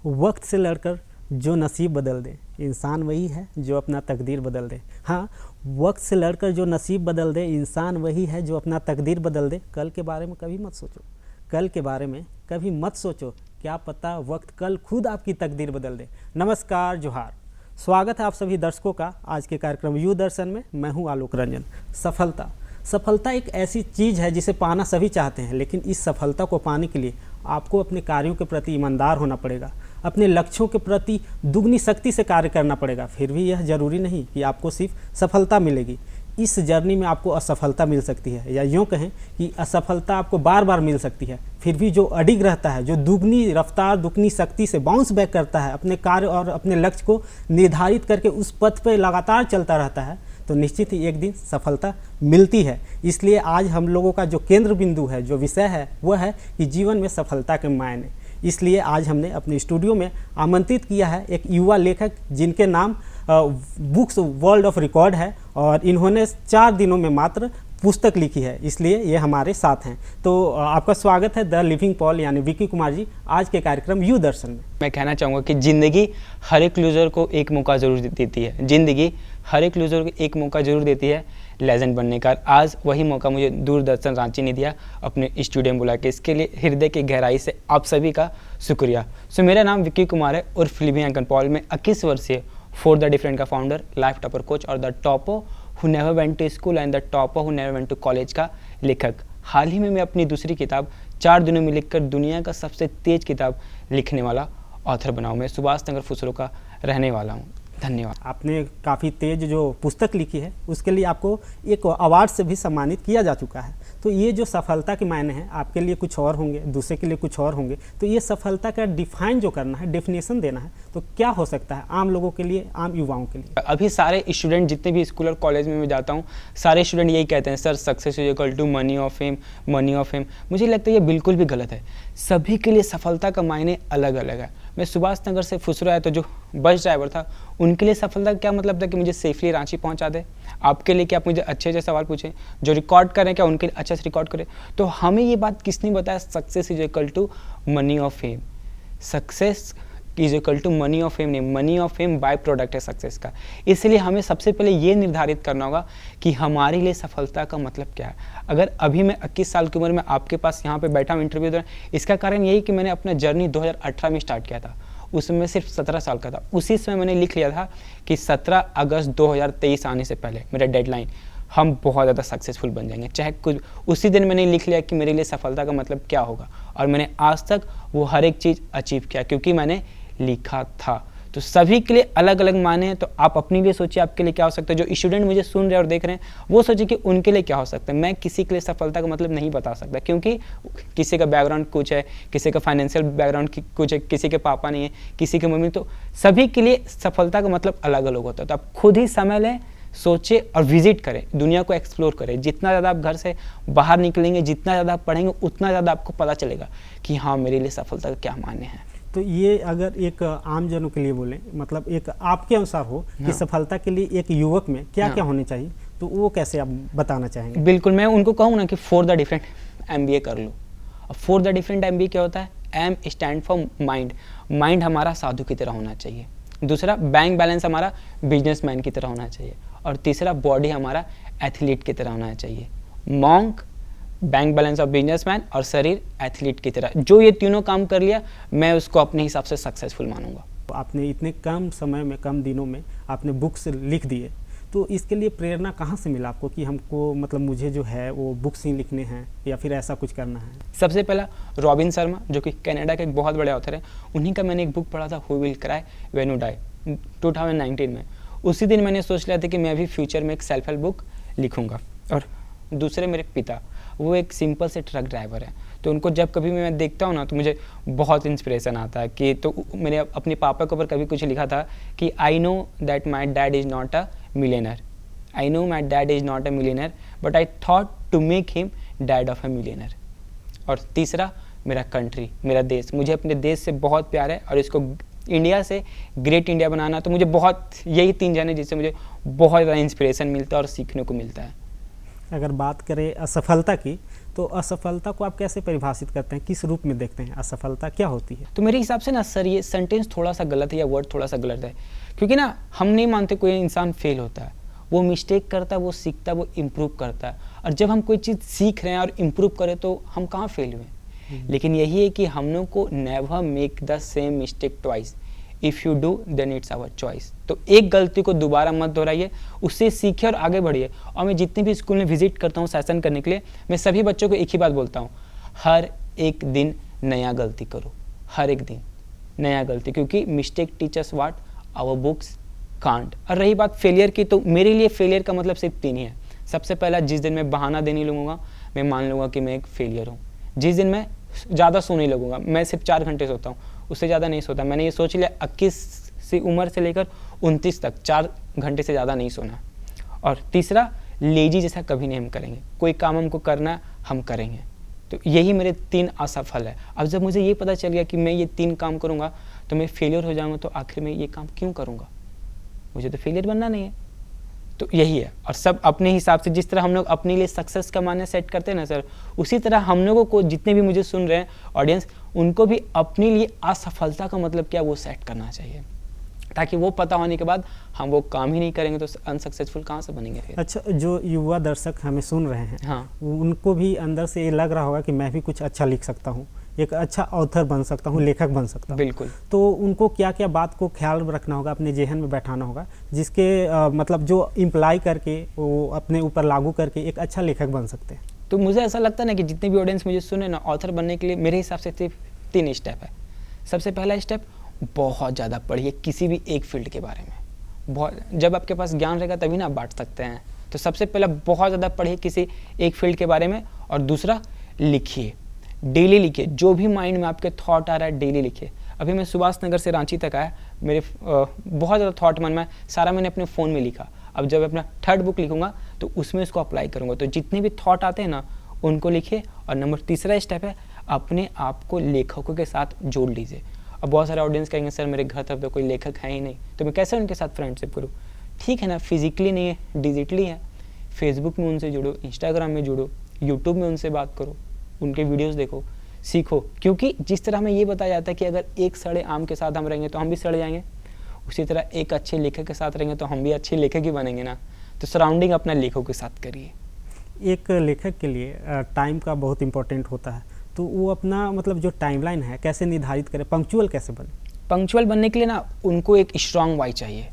वक्त से लड़कर जो नसीब बदल दे, इंसान वही है जो अपना तकदीर बदल दे। हाँ, वक्त से लड़कर जो नसीब बदल दे, इंसान वही है जो अपना तकदीर बदल दे। कल के बारे में कभी मत सोचो, कल के बारे में कभी मत सोचो, क्या पता वक्त कल खुद आपकी तकदीर बदल दे। नमस्कार, जोहार, स्वागत है आप सभी दर्शकों का आज के कार्यक्रम यू दर्शन में। मैं हूँ आलोक रंजन। सफलता एक ऐसी चीज़ है जिसे पाना सभी चाहते हैं, लेकिन इस सफलता को पाने के लिए आपको अपने कार्यों के प्रति ईमानदार होना पड़ेगा, अपने लक्ष्यों के प्रति दुगनी शक्ति से कार्य करना पड़ेगा। फिर भी यह ज़रूरी नहीं कि आपको सिर्फ सफलता मिलेगी, इस जर्नी में आपको असफलता मिल सकती है, या यूँ कहें कि असफलता आपको बार बार मिल सकती है। फिर भी जो अडिग रहता है, जो दुगनी रफ्तार दुगनी शक्ति से बाउंस बैक करता है, अपने कार्य और अपने लक्ष्य को निर्धारित करके उस पथ पर लगातार चलता रहता है, तो निश्चित ही एक दिन सफलता मिलती है। इसलिए आज हम लोगों का जो केंद्र बिंदु है, जो विषय है, वह है कि जीवन में सफलता के मायने। इसलिए आज हमने अपने स्टूडियो में आमंत्रित किया है एक युवा लेखक जिनके नाम बुक्स वर्ल्ड ऑफ रिकॉर्ड है, और इन्होंने 4 दिनों में मात्र पुस्तक लिखी है, इसलिए ये हमारे साथ हैं। तो आपका स्वागत है द लिविंग पॉल यानी विकी कुमार जी आज के कार्यक्रम यू दर्शन में। मैं कहना चाहूँगा कि ज़िंदगी हर एक लूज़र को एक मौका ज़रूर देती है। ज़िंदगी हर एक लूज़र को एक मौका ज़रूर देती है लेजेंड बनने का। आज वही मौका मुझे दूरदर्शन रांची ने दिया अपने स्टूडियो में बुला के। इसके लिए हृदय की गहराई से आप सभी का शुक्रिया। मेरा नाम विकी कुमार है उर्फ लिविंग पॉल। में 21 वर्षीय फॉर द डिफरेंट का फाउंडर, लाइफ टॉपर कोच और the topper who never went to school and the topper who never went to college का लेखक। हाल ही में मैं अपनी दूसरी किताब 4 दिनों में लिखकर दुनिया का सबसे तेज किताब लिखने वाला ऑथर बना हूँ। मैं सुभाष नगर फुसरो का रहने वाला हूँ। धन्यवाद। आपने काफ़ी तेज जो पुस्तक लिखी है उसके लिए आपको एक अवार्ड से भी सम्मानित किया जा चुका है। तो ये जो सफलता के मायने हैं, आपके लिए कुछ और होंगे, दूसरे के लिए कुछ और होंगे। तो ये सफलता का डिफाइन जो करना है, डेफिनेशन देना है, तो क्या हो सकता है आम लोगों के लिए, आम युवाओं के लिए? अभी सारे स्टूडेंट जितने भी स्कूल और कॉलेज में मैं जाता हूँ, सारे स्टूडेंट यही कहते हैं, sir success is equal to money और फेम, मनी और फेम। मुझे लगता है ये बिल्कुल भी गलत है। सभी के लिए सफलता का मायने अलग अलग है। मैं सुभाष नगर से फुसरो आया तो जो बस ड्राइवर था उनके लिए सफलता का क्या मतलब था कि मुझे सेफली रांची पहुंचा दे। आपके लिए क्या आप मुझे अच्छे अच्छे सवाल पूछें, जो रिकॉर्ड करें क्या उनके लिए अच्छे से रिकॉर्ड करें। तो हमें ये बात किसने बताया, success is equal to money और fame. Success is equal to money और फेम नहीं, मनी और फेम बाय प्रोडक्ट है सक्सेस का। इसलिए हमें सबसे पहले ये निर्धारित करना होगा कि हमारे लिए सफलता का मतलब क्या है। अगर अभी मैं 21 साल की उम्र में आपके पास यहाँ पे बैठा हूँ इंटरव्यू दे रहा हूँ, इसका कारण यही कि मैंने अपना जर्नी 2018 में स्टार्ट किया था। उसमें सिर्फ 17 साल का था। उसी समय मैंने लिख लिया था कि 17 अगस्त 2023 आने से पहले मेरा डेडलाइन, हम बहुत ज़्यादा सक्सेसफुल बन जाएंगे। चाहे कुछ, उसी दिन मैंने लिख लिया कि मेरे लिए सफलता का मतलब क्या होगा, और मैंने आज तक वो हर एक चीज़ अचीव किया क्योंकि मैंने लिखा था। तो सभी के लिए अलग अलग माने हैं। तो आप अपने लिए सोचिए आपके लिए क्या हो सकता है। जो स्टूडेंट मुझे सुन रहे और देख रहे हैं वो सोचिए कि उनके लिए क्या हो सकता है। मैं किसी के लिए सफलता का मतलब नहीं बता सकता क्योंकि किसी का बैकग्राउंड कुछ है, किसी का फाइनेंशियल बैकग्राउंड कुछ है, किसी के पापा नहीं है, किसी के मम्मी। तो सभी के लिए सफलता का मतलब अलग अलग होता है। तो आप खुद ही समय लें, सोचे और विजिट करें, दुनिया को एक्सप्लोर करें। जितना ज़्यादा आप घर से बाहर निकलेंगे, जितना ज़्यादा आप पढ़ेंगे, उतना ज़्यादा आपको पता चलेगा कि हाँ मेरे लिए सफलता का क्या मायने हैं। तो ये अगर एक आम जनों के लिए बोलें, मतलब एक आपके अनुसार हो कि सफलता के लिए एक युवक में क्या क्या होने चाहिए, तो वो कैसे आप बताना चाहेंगे? बिल्कुल, मैं उनको कहूँ ना कि फॉर द डिफरेंट MBA कर लो। अब फॉर द डिफरेंट MBA क्या होता है? M stand for mind. Mind हमारा साधु की तरह होना चाहिए। दूसरा, बैंक बैलेंस हमारा बिजनेसमैन की तरह होना चाहिए। और तीसरा, बॉडी हमारा एथलीट की तरह होना चाहिए। Monk, bank balance of businessman, और शरीर एथलीट की तरह। जो ये तीनों काम कर लिया, मैं उसको अपने हिसाब से सक्सेसफुल मानूंगा। तो आपने इतने कम समय में, कम दिनों में आपने बुक्स लिख दिए, तो इसके लिए प्रेरणा कहाँ से मिला आपको कि हमको, मतलब मुझे जो है वो बुक्स ही लिखने हैं या फिर ऐसा कुछ करना है? सबसे पहला रॉबिन शर्मा, जो कि कनाडा के एक बहुत बड़े ऑथर हैं, उन्हीं का मैंने एक बुक पढ़ा था, who will cry when you die, 2019 में। उसी दिन मैंने सोच लिया था कि मैं अभी फ्यूचर में एक सेल्फ हेल्प बुक लिखूंगा। और दूसरे मेरे पिता, वो एक सिंपल से ट्रक ड्राइवर है। तो उनको जब कभी मैं देखता हूँ ना तो मुझे बहुत इंस्पिरेशन आता है कि, तो मैंने अपने पापा के ऊपर कभी कुछ लिखा था कि I know that my dad is not a millionaire, I know my dad is not a millionaire but I thought to make him dad of a millionaire. और तीसरा, मेरा कंट्री, मेरा देश। मुझे अपने देश से बहुत प्यार है और इसको इंडिया से ग्रेट इंडिया बनाना। तो मुझे बहुत, यही 3 जने जिससे मुझे बहुत ज़्यादा इंस्पिरेशन मिलता है और सीखने को मिलता है। अगर बात करें असफलता की, तो असफलता को आप कैसे परिभाषित करते हैं, किस रूप में देखते हैं, असफलता क्या होती है? तो मेरे हिसाब से ना सर, ये सेंटेंस थोड़ा सा गलत है या वर्ड थोड़ा सा गलत है, क्योंकि ना हम नहीं मानते कोई इंसान फेल होता है। वो मिस्टेक करता है, वो सीखता है, वो इम्प्रूव करता है। और जब हम कोई चीज़ सीख रहे हैं और इम्प्रूव करें तो हम कहाँ फेल हुए। लेकिन यही है कि हम लोग को never make the same mistake twice, if you do then it's our choice. तो एक गलती को दोबारा मत दोहराइए, उससे सीखिए और आगे बढ़िए। और मैं जितने भी स्कूल में विजिट करता हूँ सेशन करने के लिए, मैं सभी बच्चों को एक ही बात बोलता हूँ, हर एक दिन नया गलती करो, हर एक दिन नया गलती, क्योंकि mistake teachers what our books can't. और रही बात फेलियर की, तो मेरे लिए फेलियर का मतलब सिर्फ 3 ही है। सबसे पहला, जिस दिन मैं बहाना देने लगूंगा, मैं मान लूँगा कि मैं एक फेलियर हूँ। जिस दिन मैं ज़्यादा सोने लगूंगा, मैं सिर्फ 4 घंटे सोता हूँ, उससे ज़्यादा नहीं सोता। मैंने ये सोच लिया 21 से उम्र से लेकर 29 तक 4 घंटे से ज़्यादा नहीं सोना। और तीसरा, लेजी जैसा कभी नहीं हम करेंगे, कोई काम हमको करना हम करेंगे। तो यही मेरे 3 असफल है। अब जब मुझे ये पता चल गया कि मैं ये 3 काम करूँगा तो मैं फेलियर हो जाऊँगा, तो आखिर में ये काम क्यों करूँगा, मुझे तो फेलियर बनना नहीं है। तो यही है। और सब अपने हिसाब से, जिस तरह हम लोग अपने लिए सक्सेस का मायने सेट करते हैं ना सर, उसी तरह हम लोगों को, जितने भी मुझे सुन रहे हैं ऑडियंस, उनको भी अपने लिए असफलता का मतलब क्या वो सेट करना चाहिए, ताकि वो पता होने के बाद हम वो काम ही नहीं करेंगे तो अनसक्सेसफुल कहाँ से बनेंगे फिर। अच्छा, जो युवा दर्शक हमें सुन रहे हैं, हाँ, उनको भी अंदर से ये लग रहा होगा कि मैं भी कुछ अच्छा लिख सकता हूँ, एक अच्छा ऑथर बन सकता हूँ, लेखक बन सकता हूँ। बिल्कुल। तो उनको क्या क्या बात को ख्याल रखना होगा, अपने जेहन में बैठाना होगा, जिसके मतलब जो इम्प्लाई करके वो अपने ऊपर लागू करके एक अच्छा लेखक बन सकते हैं? तो मुझे ऐसा लगता है ना कि जितने भी ऑडियंस मुझे सुने ना, ऑथर बनने के लिए मेरे हिसाब से सिर्फ 3 स्टेप है। सबसे पहला स्टेप, बहुत ज़्यादा पढ़िए किसी भी एक फील्ड के बारे में। बहुत, जब आपके पास ज्ञान रहेगा तभी ना आप बांट सकते हैं। तो सबसे पहला, बहुत ज़्यादा पढ़िए किसी एक फील्ड के बारे में। और दूसरा, लिखिए, डेली लिखिए, जो भी माइंड में आपके थॉट आ रहा है डेली लिखिए। अभी मैं सुभाष नगर से रांची तक आया, मेरे बहुत ज़्यादा थॉट मन में, सारा मैंने अपने फ़ोन में लिखा। अब जब अपना 3rd बुक लिखूंगा तो उसमें इसको अप्लाई करूंगा। तो जितने भी थॉट आते हैं ना, उनको लिखिए। और तीसरा स्टेप है, अपने आप को लेखकों के साथ जोड़ लीजिए। अब बहुत सारे ऑडियंस कहेंगे सर मेरे घर तरफ तो कोई लेखक है ही नहीं, तो मैं कैसे उनके साथ फ्रेंडशिप करूँ? ठीक है ना, फिजिकली नहीं है, डिजिटली है। फेसबुक में उनसे जुड़ो, इंस्टाग्राम में जुड़ो, यूट्यूब में उनसे बात करो, उनके वीडियोस देखो, सीखो। क्योंकि जिस तरह हमें ये बताया जाता है कि अगर एक सड़े आम के साथ हम रहेंगे तो हम भी सड़ जाएंगे, उसी तरह एक अच्छे लेखक के साथ रहेंगे तो हम भी अच्छे लेखक ही बनेंगे ना। तो सराउंडिंग अपना लेखकों के साथ करिए। एक लेखक के लिए टाइम का बहुत इम्पोर्टेंट होता है, तो वो अपना मतलब जो टाइमलाइन है कैसे निर्धारित करे, पंक्चुअल कैसे बने? पंक्चुअल बनने के लिए ना उनको एक स्ट्रांग वाई चाहिए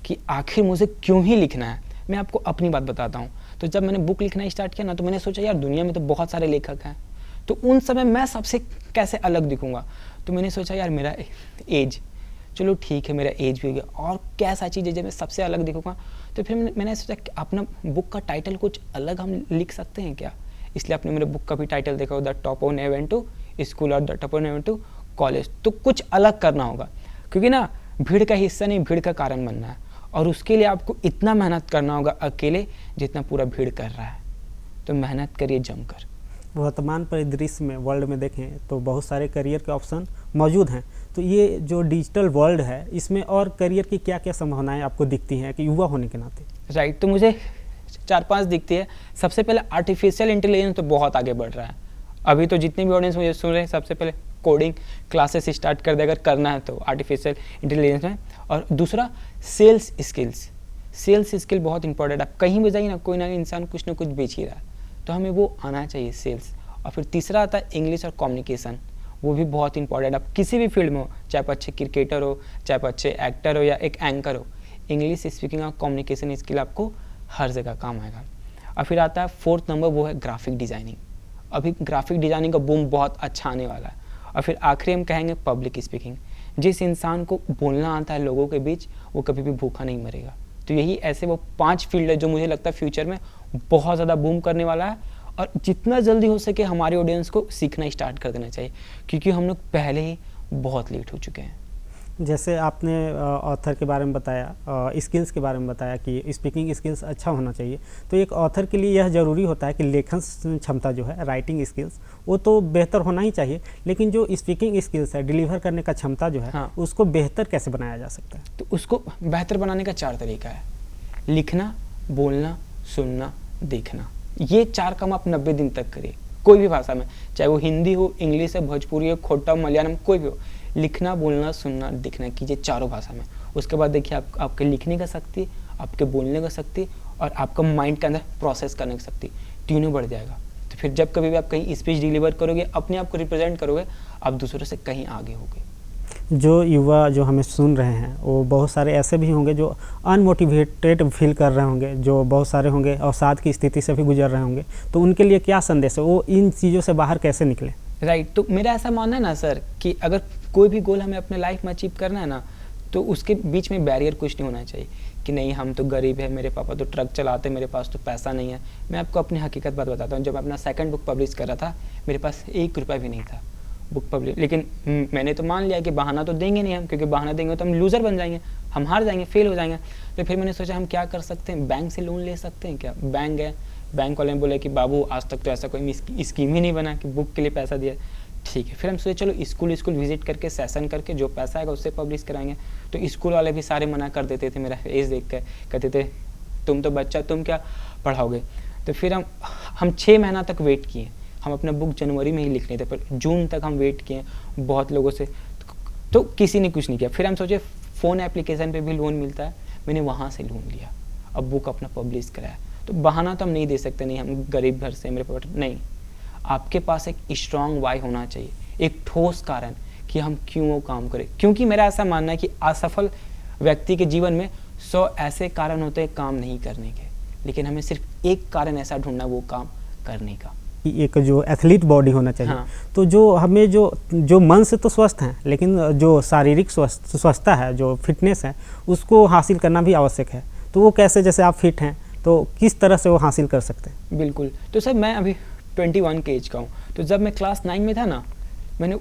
कि आखिर मुझे क्यों ही लिखना है। मैं आपको अपनी बात बताता हूँ। तो जब मैंने बुक लिखना स्टार्ट किया ना, तो मैंने सोचा यार दुनिया में तो बहुत सारे लेखक हैं, तो उन समय मैं सबसे कैसे अलग दिखूंगा। तो मैंने सोचा यार मेरा एज, चलो ठीक है मेरा एज भी हो गया, और कैसा चीज़ है जब मैं सबसे अलग दिखूंगा। तो फिर मैंने सोचा कि अपना बुक का टाइटल कुछ अलग हम लिख सकते हैं क्या। इसलिए आपने मेरे बुक का भी टाइटल देखा हो, the topper never went to school और the topper never went to college. तो कुछ अलग करना होगा, क्योंकि ना भीड़ का हिस्सा नहीं, भीड़ का कारण बनना है। और उसके लिए आपको इतना मेहनत करना होगा अकेले जितना पूरा भीड़ कर रहा है। तो मेहनत करिए जमकर। वर्तमान परिदृश्य में, वर्ल्ड में देखें तो बहुत सारे करियर के ऑप्शन मौजूद हैं। तो ये जो डिजिटल वर्ल्ड है, इसमें और करियर की क्या क्या संभावनाएं आपको दिखती हैं कि युवा होने के नाते? राइट, तो मुझे 4-5 दिखती है। सबसे पहले आर्टिफिशियल इंटेलिजेंस तो बहुत आगे बढ़ रहा है। अभी तो जितने भी ऑडियंस मुझे सुन रहे हैं, सबसे पहले कोडिंग क्लासेस स्टार्ट कर दे अगर करना है तो आर्टिफिशियल इंटेलिजेंस में। और दूसरा, सेल्स स्किल्स। सेल्स स्किल बहुत इंपॉर्टेंट है। आप कहीं भी जाइए ना, कोई ना इंसान कुछ ना कुछ बेच ही रहा है, तो हमें वो आना चाहिए, सेल्स। और फिर तीसरा आता है इंग्लिश और कम्युनिकेशन, वो भी बहुत इंपॉर्टेंट। आप किसी भी फील्ड में हो, चाहे आप अच्छे क्रिकेटर हो, चाहे आप अच्छे एक्टर हो या एक एंकर हो, इंग्लिश स्पीकिंग और कम्युनिकेशन स्किल आपको हर जगह काम आएगा। और फिर आता है 4th नंबर, वो है ग्राफिक डिज़ाइनिंग। अभी ग्राफिक डिज़ाइनिंग का बूम बहुत अच्छा आने वाला है। और फिर आखिरी हम कहेंगे पब्लिक स्पीकिंग। जिस इंसान को बोलना आता है लोगों के बीच, वो कभी भी भूखा नहीं मरेगा। तो यही ऐसे वो 5 फील्ड है जो मुझे लगता है फ्यूचर में बहुत ज़्यादा बूम करने वाला है। और जितना जल्दी हो सके हमारे ऑडियंस को सीखना स्टार्ट कर देना चाहिए, क्योंकि हम लोग पहले ही बहुत लेट हो चुके हैं। जैसे आपने ऑथर के बारे में बताया, स्किल्स के बारे में बताया कि स्पीकिंग स्किल्स अच्छा होना चाहिए, तो एक ऑथर के लिए यह ज़रूरी होता है कि लेखन क्षमता जो है, राइटिंग स्किल्स, वो तो बेहतर होना ही चाहिए, लेकिन जो स्पीकिंग स्किल्स है, डिलीवर करने का क्षमता जो है, हाँ, उसको बेहतर कैसे बनाया जा सकता है? तो उसको बेहतर बनाने का 4 तरीका है। लिखना, बोलना, सुनना, देखना। ये 4 काम आप 90 दिन तक करिए। कोई भी भाषा में, चाहे वो हिंदी हो, इंग्लिश है, भोजपुरी हो, खोटा, मलयालम, कोई भी हो, लिखना, बोलना, सुनना, दिखना कीजिए चारों भाषा में। उसके बाद देखिए आपके लिखने का शक्ति, आपके बोलने का शक्ति और आपका माइंड के अंदर प्रोसेस करने की शक्ति तीनों बढ़ जाएगा। तो फिर जब कभी भी आप कहीं स्पीच डिलीवर करोगे, अपने आप को रिप्रेजेंट करोगे, आप दूसरों से कहीं आगे होगे। जो युवा जो हमें सुन रहे हैं वो बहुत सारे ऐसे भी होंगे जो अनमोटिवेटेड फील कर रहे होंगे, जो बहुत सारे होंगे अवसाद की स्थिति से भी गुजर रहे होंगे, तो उनके लिए क्या संदेश है, वो इन चीज़ों से बाहर कैसे निकले? राइट, तो मेरा ऐसा मानना है ना सर कि अगर कोई भी गोल हमें अपने लाइफ में अचीव करना है ना, तो उसके बीच में बैरियर कुछ नहीं होना चाहिए कि नहीं हम तो गरीब है, मेरे पापा तो ट्रक चलाते, मेरे पास तो पैसा नहीं है। मैं आपको अपनी हकीकत बात बताता हूँ, जब मैं अपना सेकंड बुक पब्लिश कर रहा था, मेरे पास 1 रुपया भी नहीं था बुक पब्लिश, लेकिन मैंने तो मान लिया कि बहाना तो देंगे नहीं हम, क्योंकि बहाना देंगे तो हम लूज़र बन जाएंगे, हम हार जाएंगे, फेल हो जाएंगे। तो फिर मैंने सोचा हम क्या कर सकते हैं, बैंक से लोन ले सकते हैं क्या। बैंक है, बैंक वाले ने बोले कि बाबू आज तक तो ऐसा कोई स्कीम ही नहीं बना कि बुक के लिए पैसा दिया। ठीक है, फिर हम सोचे चलो स्कूल विजिट करके सेशन करके जो पैसा आएगा उससे पब्लिश कराएंगे। तो स्कूल वाले भी सारे मना कर देते थे, मेरा फेस देख कर कहते थे तुम तो बच्चा, तुम क्या पढ़ाओगे। तो फिर हम 6 महीना तक वेट किए, हम अपना बुक जनवरी में ही लिख रहे थे, पर जून तक हम वेट किए बहुत लोगों से, तो किसी ने कुछ नहीं किया। फिर हम सोचे फ़ोन एप्लीकेशन पे भी लोन मिलता है, मैंने वहाँ से लोन लिया, अब बुक अपना पब्लिश कराया। तो बहाना तो हम नहीं दे सकते, नहीं हम गरीब घर से, मेरे पापा नहीं। आपके पास एक स्ट्रॉन्ग वाई होना चाहिए, एक ठोस कारण कि हम क्यों वो काम करें। क्योंकि मेरा ऐसा मानना है कि असफल व्यक्ति के जीवन में 100 ऐसे कारण होते हैं काम नहीं करने के, लेकिन हमें सिर्फ एक कारण ऐसा ढूंढना वो काम करने का। एक जो एथलीट बॉडी होना चाहिए। हाँ। तो जो हमें जो मन से तो स्वस्थ हैं, लेकिन जो शारीरिक स्वस्थता है, जो फिटनेस है, उसको हासिल करना भी आवश्यक है। तो वो कैसे, जैसे आप फिट हैं तो किस तरह से वो हासिल कर सकते हैं? बिल्कुल, तो सर मैं अभी 21 के एज का हूँ, तो जब मैं क्लास 9 में था ना, मैंने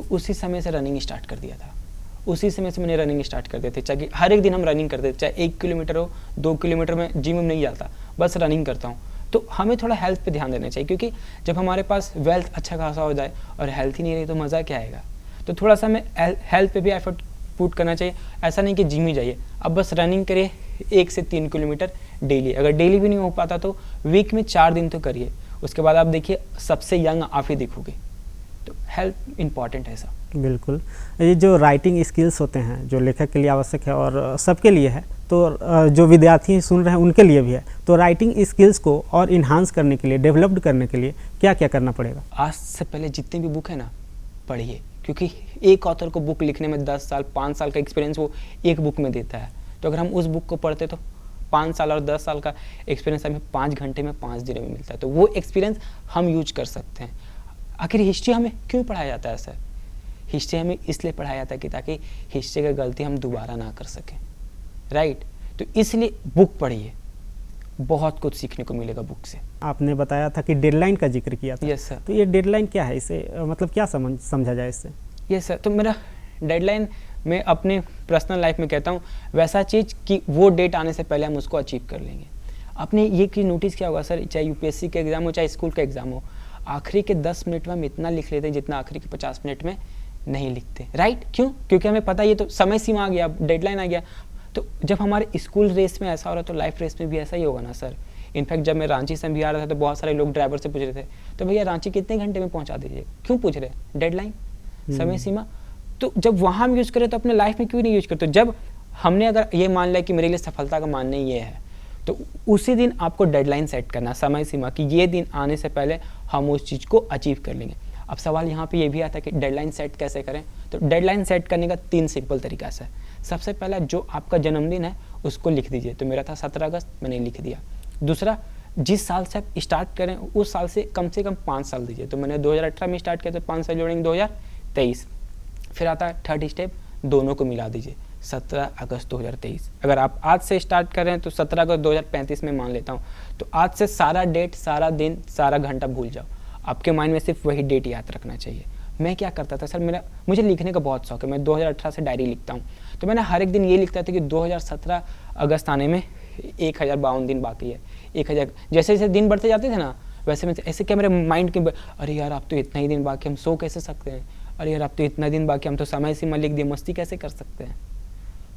उसी समय से रनिंग स्टार्ट कर दिया था। उसी समय से मैंने रनिंग स्टार्ट कर दिए थे, चाहे हर एक दिन हम रनिंग करते थे, चाहे 1 किलोमीटर हो, 2 किलोमीटर में जिम में नहीं जाता, बस रनिंग करता हूँ। तो हमें थोड़ा हेल्थ पे ध्यान देना चाहिए, क्योंकि जब हमारे पास वेल्थ अच्छा खासा हो जाए और हेल्थ ही नहीं रही तो मज़ा क्या आएगा। तो थोड़ा सा हमें हेल्थ पे भी एफर्ट पुट करना चाहिए। ऐसा नहीं कि जिम ही जाइए, अब बस रनिंग करिए 1 से 3 किलोमीटर डेली। अगर डेली भी नहीं हो पाता तो वीक में 4 दिन तो करिए, उसके बाद आप देखिए सबसे यंग आप ही दिखोगे। तो हेल्थ इंपॉर्टेंट है सर। बिल्कुल, ये जो राइटिंग स्किल्स होते हैं जो लेखक के लिए आवश्यक है और सबके लिए है, तो जो विद्यार्थी सुन रहे हैं उनके लिए भी है, तो राइटिंग स्किल्स को और इन्हांस करने के लिए, डेवलप्ड करने के लिए क्या क्या करना पड़ेगा? आज से पहले जितनी भी बुक है ना पढ़िए, क्योंकि एक ऑथर को बुक लिखने में 10 साल 5 साल का एक्सपीरियंस वो एक बुक में देता है। तो अगर हम उस बुक को पढ़ते तो 5 साल और 10 साल का एक्सपीरियंस हमें 5 घंटे में 5 दिनों में मिलता है। तो वो एक्सपीरियंस हम यूज कर सकते हैं। आखिर हिस्ट्री हमें क्यों पढ़ाया जाता है सर? हिस्ट्री हमें इसलिए पढ़ाया जाता है कि ताकि हिस्ट्री की गलती हम दोबारा ना कर सकें, राइट। तो इसलिए बुक पढ़िए, बहुत कुछ सीखने को मिलेगा बुक से। आपने बताया था कि डेडलाइन का जिक्र किया था। Yes sir. तो ये डेडलाइन क्या है, इसे मतलब क्या समझा जाए इससे? यस सर, तो मेरा डेडलाइन मैं अपने पर्सनल लाइफ में कहता हूँ वैसा चीज़ कि वो डेट आने से पहले हम उसको अचीव कर लेंगे। आपने ये कि नोटिस किया होगा सर, चाहे यूपीएससी का एग्ज़ाम हो चाहे स्कूल का एग्ज़ाम हो, आखिरी के 10 मिनट में हम इतना लिख लेते हैं जितना आखिरी के 50 मिनट में नहीं लिखते, राइट। क्यों? क्योंकि हमें पता है ये तो समय सीमा आ गया, डेडलाइन आ गया। तो जब हमारे स्कूल रेस में ऐसा हो रहा है तो लाइफ रेस में भी ऐसा ही होगा ना सर। इनफैक्ट जब मैं रांची से भी आ रहा था तो बहुत सारे लोग ड्राइवर से पूछ रहे थे, तो भैया रांची कितने घंटे में पहुंचा दीजिए। क्यों पूछ रहे? डेडलाइन, समय सीमा। तो जब वहाँ हम यूज़ करें तो अपने लाइफ में क्यों नहीं यूज़ करते? जब हमने अगर ये मान लिया कि मेरे लिए सफलता का मानना ये है, तो उसी दिन आपको डेडलाइन सेट करना, समय सीमा, कि ये दिन आने से पहले हम उस चीज़ को अचीव कर लेंगे। अब सवाल यहाँ पे ये भी आता है कि डेडलाइन सेट कैसे करें। तो डेडलाइन सेट करने का 3 सिंपल तरीका है। सबसे पहला, जो आपका जन्मदिन है उसको लिख दीजिए। तो मेरा था 17 अगस्त, मैंने लिख दिया। दूसरा, जिस साल से आप स्टार्ट करें उस साल से कम 5 साल दीजिए। तो मैंने 2018 में स्टार्ट किया तो 5 साल जोड़ेंगे 2023। फिर आता है थर्ड स्टेप, दोनों को मिला दीजिए, 17 अगस्त 2023। अगर आप आज से स्टार्ट कर रहे हैं तो 17 अगस्त 2035 में मान लेता हूँ। तो आज से सारा डेट, सारा दिन, सारा घंटा भूल जाओ, आपके माइंड में सिर्फ वही डेट याद रखना चाहिए। मैं क्या करता था सर, मुझे लिखने का बहुत शौक है, मैं 2018 से डायरी लिखता हूँ। तो मैंने हर एक दिन ये लिखता था कि 2017 अगस्त आने में 1052 दिन बाकी है। 1000 जैसे जैसे दिन बढ़ते जाते थे ना, वैसे मैं ऐसे क्या मेरे माइंड के, अरे यार अब तो इतना ही दिन बाकी, हम सो कैसे सकते हैं, अरे यार अब तो इतना दिन बाकी, हम तो समय सीमा लिख दिए, मस्ती कैसे कर सकते हैं।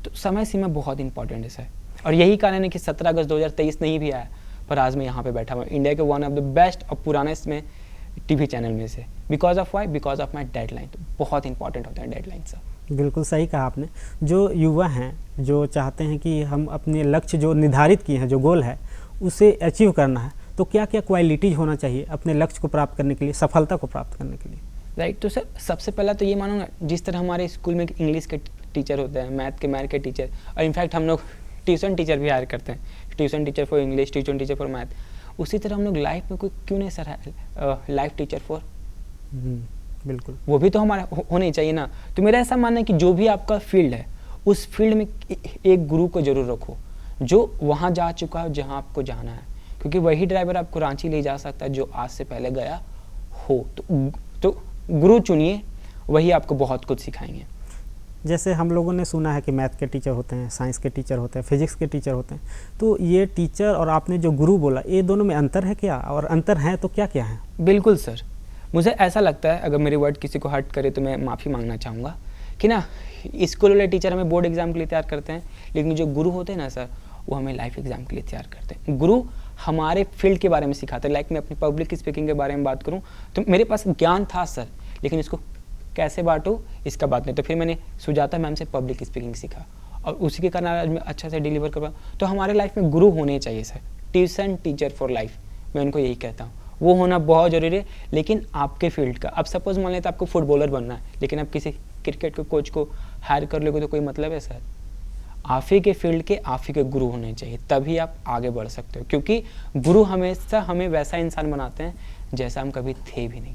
तो समय सीमा बहुत इंपॉर्टेंट है सर, और यही कारण है कि 17 अगस्त 2023 नहीं भी आया, पर आज मैं यहाँ पे बैठा हुआ, इंडिया के वन ऑफ द बेस्ट और पुराने इसमें टीवी चैनल में से। Because of why? Because of my deadline. तो बहुत इंपॉर्टेंट होता है डेडलाइन सर। बिल्कुल सही कहा आपने। जो युवा हैं जो चाहते हैं कि हम अपने लक्ष्य जो निर्धारित किए हैं, जो गोल है उसे अचीव करना है, तो क्या क्या क्वालिटीज होना चाहिए अपने लक्ष्य को प्राप्त करने के लिए, सफलता को प्राप्त करने के लिए? राइट। तो सर सबसे पहला तो ये मानूंगा, जिस तरह हमारे स्कूल में इंग्लिश के टीचर होते हैं, मैथ के टीचर, और इनफैक्ट हम लोग ट्यूशन टीचर भी हायर करते हैं, tuition teacher for English, tuition teacher for math, उसी तरह हम लोग लाइफ में कोई क्यों नहीं सर है लाइफ टीचर फॉर, बिल्कुल वो भी तो हमारा होने चाहिए ना। तो मेरा ऐसा मानना है कि जो भी आपका फील्ड है उस फील्ड में एक गुरु को जरूर रखो जो वहाँ जा चुका है जहाँ आपको जाना है, क्योंकि वही ड्राइवर आपको रांची ले जा सकता है जो आज से पहले गया हो। तो गुरु चुनिए, वही आपको बहुत कुछ सिखाएंगे। जैसे हम लोगों ने सुना है कि मैथ के टीचर होते हैं, साइंस के टीचर होते हैं, फिजिक्स के टीचर होते हैं, तो ये टीचर और आपने जो गुरु बोला, ये दोनों में अंतर है क्या, और अंतर है तो क्या क्या है? बिल्कुल सर, मुझे ऐसा लगता है, अगर मेरे वर्ड किसी को हर्ट करे तो मैं माफ़ी मांगना चाहूँगा कि ना, स्कूल वाले टीचर हमें बोर्ड एग्जाम के लिए तैयार करते हैं, लेकिन जो गुरु होते हैं ना सर, वो हमें लाइफ एग्जाम के लिए तैयार करते हैं। गुरु हमारे फील्ड के बारे में सिखाते हैं। लाइक मैं अपनी पब्लिक स्पीकिंग के बारे में बात करूँ तो मेरे पास ज्ञान था सर, लेकिन इसको कैसे बांटूँ इसका बात नहीं। तो फिर मैंने सुजाता मैम से पब्लिक स्पीकिंग सीखा और उसी के कारण आज मैं अच्छा से डिलीवर कर पाऊँ। तो हमारे लाइफ में गुरु होने चाहिए sir, tuition teacher for life, मैं उनको यही कहता हूँ, वो होना बहुत ज़रूरी है। लेकिन आपके फील्ड का, अब सपोज मान लें तो आपको फुटबॉलर बनना है, लेकिन आप किसी क्रिकेट के कोच को हायर कर लोगे तो कोई मतलब है सर? आप ही के फील्ड के आप ही के गुरु होने चाहिए, तभी आप आगे बढ़ सकते हो, क्योंकि गुरु हमेशा हमें वैसा इंसान बनाते हैं जैसा हम कभी थे भी नहीं।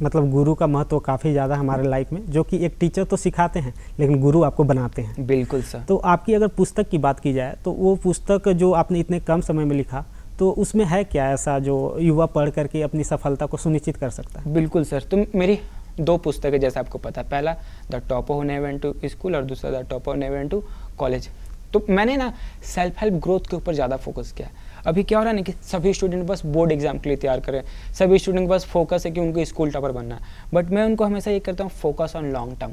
मतलब गुरु का महत्व काफ़ी ज़्यादा हमारे लाइफ में, जो कि एक टीचर तो सिखाते हैं लेकिन गुरु आपको बनाते हैं। बिल्कुल सर। तो आपकी अगर पुस्तक की बात की जाए तो वो पुस्तक जो आपने इतने कम समय में लिखा, तो उसमें है क्या ऐसा जो युवा पढ़ करके अपनी सफलता को सुनिश्चित कर सकता है? बिल्कुल सर, तो मेरी 2 पुस्तकें जैसे आपको पता है, पहला the topper who never went to school और दूसरा the topper who never went to college. तो मैंने ना सेल्फ हेल्प ग्रोथ के ऊपर ज़्यादा फोकस किया। अभी क्या हो रहा है ना कि सभी स्टूडेंट बस बोर्ड एग्जाम के लिए तैयार करें, सभी स्टूडेंट बस फोकस है कि उनको स्कूल टॉपर बनना है, बट मैं उनको हमेशा ये करता हूँ फोकस ऑन लॉन्ग टर्म।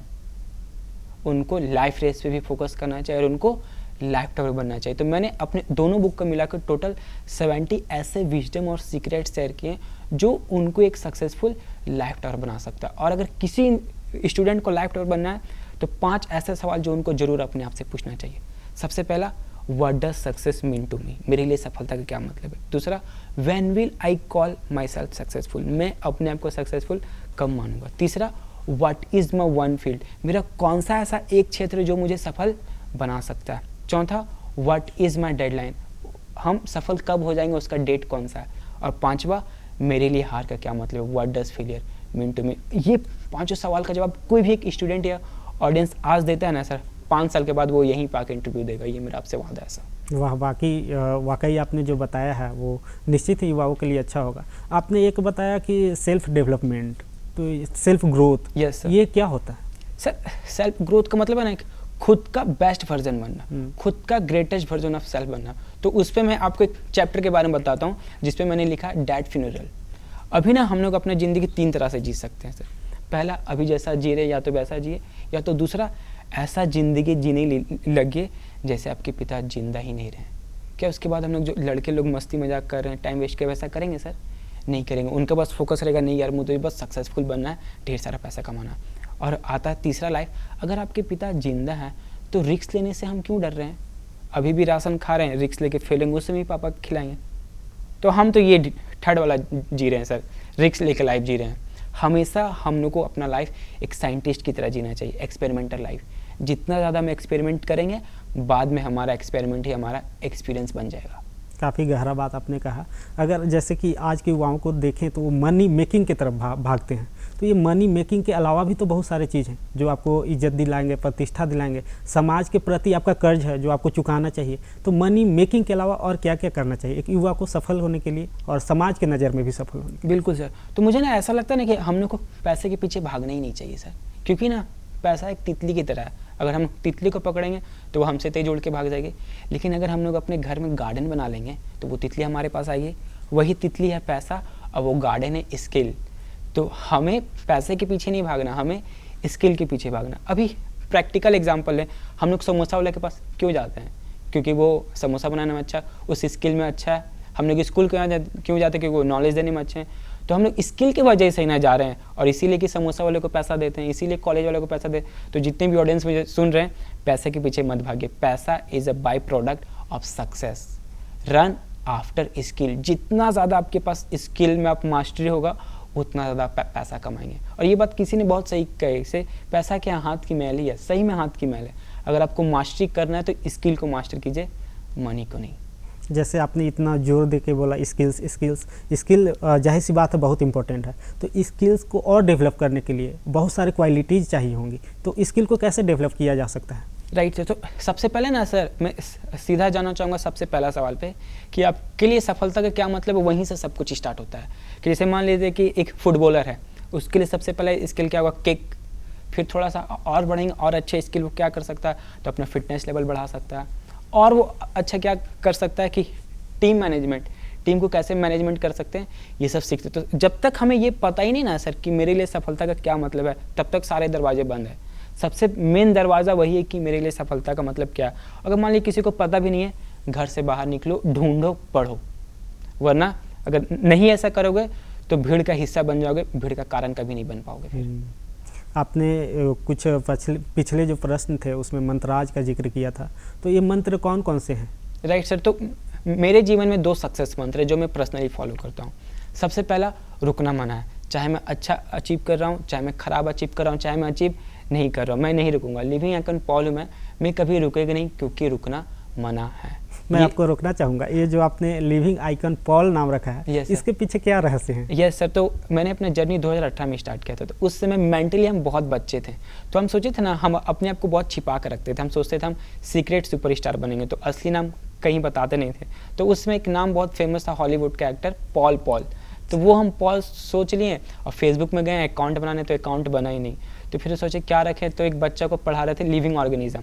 उनको लाइफ रेस पे भी फोकस करना चाहिए और उनको लाइफ टॉपर बनना चाहिए। तो मैंने अपने दोनों बुक को मिलाकर टोटल 70 ऐसे विजडम और सीक्रेट शेयर किए जो उनको एक सक्सेसफुल लाइफ टॉपर बना सकता है। और अगर किसी स्टूडेंट को लाइफ टॉपर बनना है तो 5 ऐसे सवाल जो उनको जरूर अपने आप से पूछना चाहिए। सबसे पहला, what does success mean to me, मेरे लिए सफलता का क्या मतलब है। दूसरा, when will I call myself successful, मैं अपने आप को सक्सेसफुल कब मानूंगा। तीसरा, what is my one field, मेरा कौन सा ऐसा एक क्षेत्र जो मुझे सफल बना सकता है। चौथा, व्हाट इज माई डेडलाइन, हम सफल कब हो जाएंगे, उसका डेट कौन सा है। और 5वां, मेरे लिए हार का क्या मतलब है, what does failure mean to me. ये 5 सवाल का जवाब कोई भी एक स्टूडेंट या ऑडियंस आज देता है ना सर, 5 साल के बाद वो यहीं पे आके इंटरव्यू देगा, ये मेरा आपसे वादा है सर। वाह, वाकई आपने जो बताया है वो निश्चित ही युवाओं के लिए अच्छा होगा। आपने एक बताया कि सेल्फ डेवलपमेंट, तो सेल्फ ग्रोथ, यस सर। ये क्या होता है? सर सेल्फ ग्रोथ का मतलब है ना खुद का बेस्ट वर्जन बनना, खुद का ग्रेटेस्ट वर्जन ऑफ सेल्फ बनना। तो उस पर मैं आपको एक चैप्टर के बारे में बताता हूँ जिसपे मैंने लिखा डैड फ्यूनरल। अभी ना हम लोग अपनी ज़िंदगी 3 तरह से जी सकते हैं सर। पहला, अभी जैसा जी रहे या तो वैसा जिए, या तो दूसरा, ऐसा ज़िंदगी जीने लगे जैसे आपके पिता जिंदा ही नहीं रहे। क्या उसके बाद हम लोग जो लड़के लोग मस्ती मजाक कर रहे हैं, टाइम वेस्ट के, वैसा करेंगे सर? नहीं करेंगे। उनका बस फोकस रहेगा, नहीं यार मुझे बस सक्सेसफुल बनना है, ढेर सारा पैसा कमाना। और आता है तीसरा लाइफ, अगर आपके पिता जिंदा हैं तो रिस्क लेने से हम क्यों डर रहे हैं? अभी भी राशन खा रहे हैं, रिस्क लेके फेलेंगे, उससे भी पापा खिलाएंगे। तो हम तो ये 3rd वाला जी रहे हैं सर, रिस्क लेके लाइफ जी रहे हैं। हमेशा हम लोग को अपना लाइफ एक साइंटिस्ट की तरह जीना चाहिए, एक्सपेरिमेंटल लाइफ। जितना ज़्यादा हम एक्सपेरिमेंट करेंगे, बाद में हमारा एक्सपेरिमेंट ही हमारा एक्सपीरियंस बन जाएगा। काफ़ी गहरा बात आपने कहा। अगर जैसे कि आज के युवाओं को देखें तो वो मनी मेकिंग की तरफ भागते हैं, तो ये मनी मेकिंग के अलावा भी तो बहुत सारे चीज़ हैं जो आपको इज्जत दिलाएंगे, प्रतिष्ठा दिलाएंगे, समाज के प्रति आपका कर्ज है जो आपको चुकाना चाहिए। तो मनी मेकिंग के अलावा और क्या क्या करना चाहिए एक युवा को सफल होने के लिए और समाज के नज़र में भी सफल होने के लिए? बिल्कुल सर, तो मुझे ना ऐसा लगता है ना कि हम लोग को पैसे के पीछे भागना ही नहीं चाहिए सर, क्योंकि ना पैसा एक तितली की तरह है। अगर हम तितली को पकड़ेंगे तो वो हमसे तेज उड़ के भाग जाएगी, लेकिन अगर हम लोग अपने घर में गार्डन बना लेंगे तो वो तितली हमारे पास आएगी। वही तितली है पैसा और वो गार्डन है स्किल। तो हमें पैसे के पीछे नहीं भागना, हमें स्किल के पीछे भागना। अभी प्रैक्टिकल एग्जांपल है, हम लोग समोसा वाले के पास क्यों जाते हैं? क्योंकि वो समोसा बनाने में अच्छा, उस स्किल में अच्छा है। हम लोग स्कूल क्यों जाते हैं? क्योंकि वो नॉलेज देने में अच्छे हैं। तो हम लोग स्किल की वजह से ही ना जा रहे हैं, और इसीलिए कि समोसा वाले को पैसा देते हैं, इसीलिए कॉलेज वाले को पैसा दे। तो जितने भी ऑडियंस मुझे सुन रहे हैं, पैसे के पीछे मत भागिए। पैसा is a by product of success. Run after skill. जितना ज़्यादा आपके पास स्किल में आप मास्टरी होगा, उतना ज़्यादा पैसा कमाएंगे। और ये बात किसी ने बहुत सही कही, से पैसा क्या हाथ की मैल ही है। सही में हाथ की मैल है। अगर आपको मास्टरी करना है तो स्किल को मास्टर कीजिए, मनी को नहीं। जैसे आपने इतना जोर दे के बोला स्किल जाहिर सी बात है बहुत इंपॉर्टेंट है। तो स्किल्स को और डेवलप करने के लिए बहुत सारी क्वालिटीज़ चाहिए होंगी, तो स्किल को कैसे डेवलप किया जा सकता है? Right sir. तो सबसे पहले ना सर, मैं सीधा जाना चाहूँगा सबसे पहला सवाल पे कि आपके लिए सफलता का क्या मतलब है। वहीं से सब कुछ स्टार्ट होता है। कि जैसे मान लीजिए कि एक फुटबॉलर है, उसके लिए सबसे पहले स्किल क्या होगा, किक। फिर थोड़ा सा और बढ़ेंगे और अच्छे स्किल वो क्या कर सकता है, तो अपना फिटनेस लेवल बढ़ा सकता है। और वो अच्छा क्या कर सकता है कि टीम मैनेजमेंट, टीम को कैसे मैनेजमेंट कर सकते हैं, ये सब सीखते। तो जब तक हमें ये पता ही नहीं ना सर कि मेरे लिए सफलता का क्या मतलब है, तब तक सारे दरवाजे बंद हैं। सबसे मेन दरवाज़ा वही है कि मेरे लिए सफलता का मतलब क्या है। अगर मान लीजिए किसी को पता भी नहीं है, घर से बाहर निकलो, ढूंढो, पढ़ो। वरना अगर नहीं ऐसा करोगे तो भीड़ का हिस्सा बन जाओगे, भीड़ का कारण कभी नहीं बन पाओगे फिर। आपने कुछ पिछले जो प्रश्न थे उसमें मंत्राज का जिक्र किया था, तो ये मंत्र कौन कौन से हैं? Right sir. तो मेरे जीवन में 2 सक्सेस मंत्र है जो मैं पर्सनली फॉलो करता हूँ। सबसे पहला, रुकना मना है। चाहे मैं अच्छा अचीव कर रहा हूँ, चाहे मैं ख़राब अचीव कर रहा हूँ, चाहे मैं अचीव नहीं कर रहा हूँ, मैं नहीं रुकूंगा। लिविंग आइकन पॉल हूँ मैं कभी रुकेगा नहीं, क्योंकि रुकना मना है। मैं आपको रोकना चाहूँगा, ये जो आपने लिविंग आइकन पॉल नाम रखा है, इसके पीछे क्या रहस्य है? Yes sir. तो मैंने अपना जर्नी 2018 में स्टार्ट किया था। तो उस समय मेंटली हम बहुत बच्चे थे, तो हम सोचे थे ना, हम अपने आप को बहुत छिपा कर रखते थे। हम सोचते थे हम सीक्रेट सुपरस्टार बनेंगे, तो असली नाम कहीं बताते नहीं थे। तो उसमें एक नाम बहुत फेमस था, हॉलीवुड का एक्टर पॉल। तो वो हम पॉल सोच लिए, और फेसबुक में गए अकाउंट बनाने, तो अकाउंट बना ही नहीं। तो फिर सोचे क्या रखें, तो एक बच्चा को पढ़ा रहे थे लिविंग ऑर्गेनिज्म,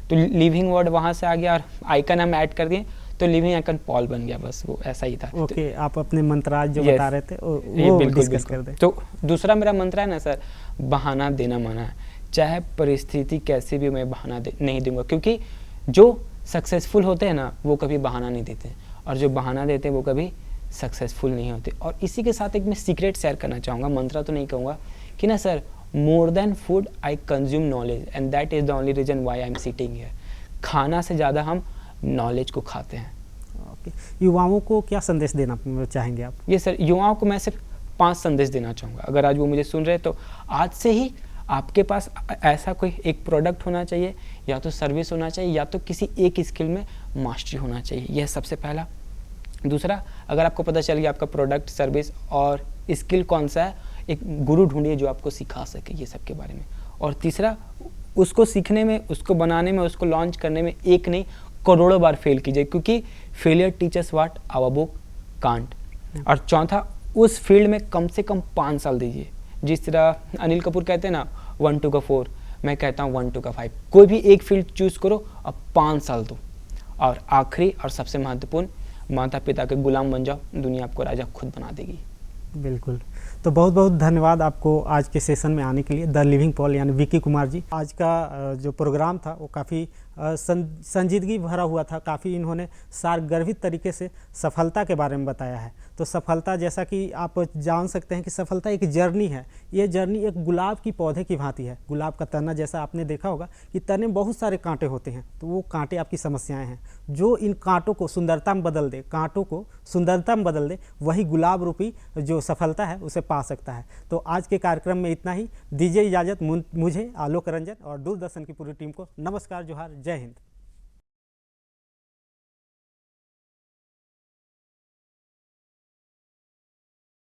तो लिविंग वर्ड वहाँ से आ गया, और आइकन हम ऐड कर दिए, तो लिविंग आइकन पॉल बन गया। बस वो ऐसा ही था। ओके, आप अपने मंत्राज जो बता रहे थे वो डिस्कस कर दें। तो दूसरा मेरा मंत्र है ना सर, बहाना देना मना है। चाहे परिस्थिति कैसी भी, मैं बहाना नहीं दूंगा, क्योंकि जो सक्सेसफुल होते हैं ना, वो कभी बहाना नहीं देते, और जो बहाना देते हैं वो कभी सक्सेसफुल नहीं होते। और इसी के साथ एक मैं सीक्रेट शेयर करना चाहूँगा, मंत्रा तो नहीं कहूँगा, कि ना sir, more than food I consume knowledge, and that is the only reason why I am sitting here. खाना से ज़्यादा हम नॉलेज को खाते हैं। ओके, युवाओं को क्या संदेश देना चाहेंगे आप? ये सर, युवाओं को मैं सिर्फ 5 संदेश देना चाहूँगा। अगर आज वो मुझे सुन रहे हैं, तो आज से ही आपके पास ऐसा कोई एक प्रोडक्ट होना चाहिए, या तो सर्विस होना चाहिए, या तो किसी एक स्किल में मास्टरी होना चाहिए। यह सबसे पहला। दूसरा, अगर आपको पता चल गया आपका प्रोडक्ट, सर्विस और स्किल कौन सा है, एक गुरु ढूंढिए जो आपको सिखा सके ये सब के बारे में। और तीसरा, उसको सीखने में, उसको बनाने में, उसको लॉन्च करने में एक नहीं करोड़ों बार फेल कीजिए, क्योंकि failure teachers what our book can't. और चौथा, उस फील्ड में कम से कम 5 साल दीजिए। जिस तरह अनिल कपूर कहते हैं ना 1 to 4, मैं कहता हूँ 1 to 5। कोई भी एक फील्ड चूज़ करो और 5 साल दो। और आखिरी और सबसे महत्वपूर्ण, माता पिता के गुलाम बन जाओ, दुनिया आपको राजा खुद बना देगी। बिल्कुल। तो बहुत बहुत धन्यवाद आपको आज के सेशन में आने के लिए, द लिविंग पॉल यानी विक्की कुमार जी। आज का जो प्रोग्राम था वो काफ़ी संजीदगी भरा हुआ था। काफ़ी इन्होंने सारगर्भित तरीके से सफलता के बारे में बताया है। तो सफलता, जैसा कि आप जान सकते हैं कि सफलता एक जर्नी है। ये जर्नी एक गुलाब की पौधे की भांति है। गुलाब का तना जैसा आपने देखा होगा कि तने में बहुत सारे कांटे होते हैं, तो वो कांटे आपकी समस्याएं हैं। जो इन कांटों को सुंदरता में बदल दे, कांटों को सुंदरता में बदल दे, वही गुलाब रूपी जो सफलता है उसे पा सकता है। तो आज के कार्यक्रम में इतना ही। दीजिए इजाज़त मुझे, आलोक रंजन और दूरदर्शन की पूरी टीम को। नमस्कार, जोहार, जय हिंद।